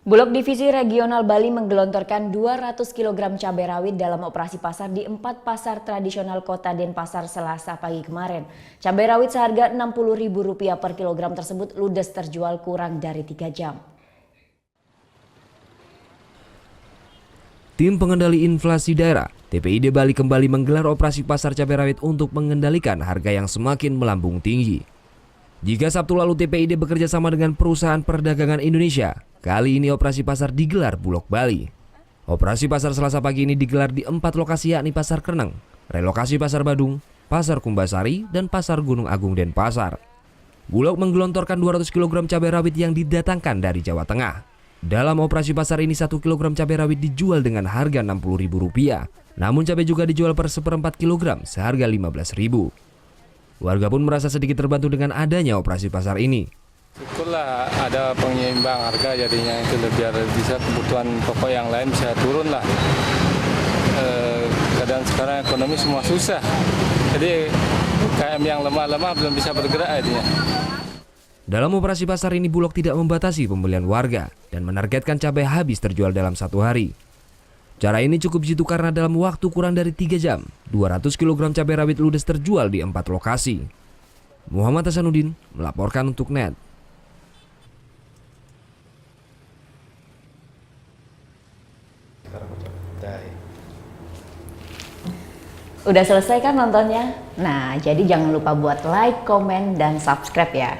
Bulog Divisi Regional Bali menggelontorkan 200 kg cabai rawit dalam operasi pasar di 4 pasar tradisional Kota Denpasar Selasa pagi kemarin. Cabai rawit seharga Rp60.000 per kilogram tersebut ludes terjual kurang dari 3 jam. Tim Pengendali Inflasi Daerah TPID Bali kembali menggelar operasi pasar cabai rawit untuk mengendalikan harga yang semakin melambung tinggi. Jika Sabtu lalu TPID bekerja sama dengan Perusahaan Perdagangan Indonesia, kali ini operasi pasar digelar Bulog Bali. Operasi pasar Selasa pagi ini digelar di 4 lokasi yakni Pasar Kreneng, relokasi Pasar Badung, Pasar Kumbasari, dan Pasar Gunung Agung Denpasar. Bulog menggelontorkan 200 kg cabai rawit yang didatangkan dari Jawa Tengah. Dalam operasi pasar ini 1 kg cabai rawit dijual dengan harga Rp60.000. Namun cabai juga dijual per seperempat kilogram seharga Rp15.000. Warga pun merasa sedikit terbantu dengan adanya operasi pasar ini. Syukurlah ada penyeimbang harga jadinya itu biar bisa kebutuhan pokok yang lain bisa turun lah. Keadaan sekarang ekonomi semua susah. Jadi UKM yang lemah-lemah belum bisa bergerak jadinya. Dalam operasi pasar ini Bulog tidak membatasi pembelian warga dan menargetkan cabai habis terjual dalam 1 hari. Cara ini cukup jitu karena dalam waktu kurang dari 3 jam, 200 kg cabai rawit ludes terjual di 4 lokasi. Muhammad Hasanuddin melaporkan untuk NET. Udah selesai kan nontonnya? Nah, jadi jangan lupa buat like, komen, dan subscribe ya.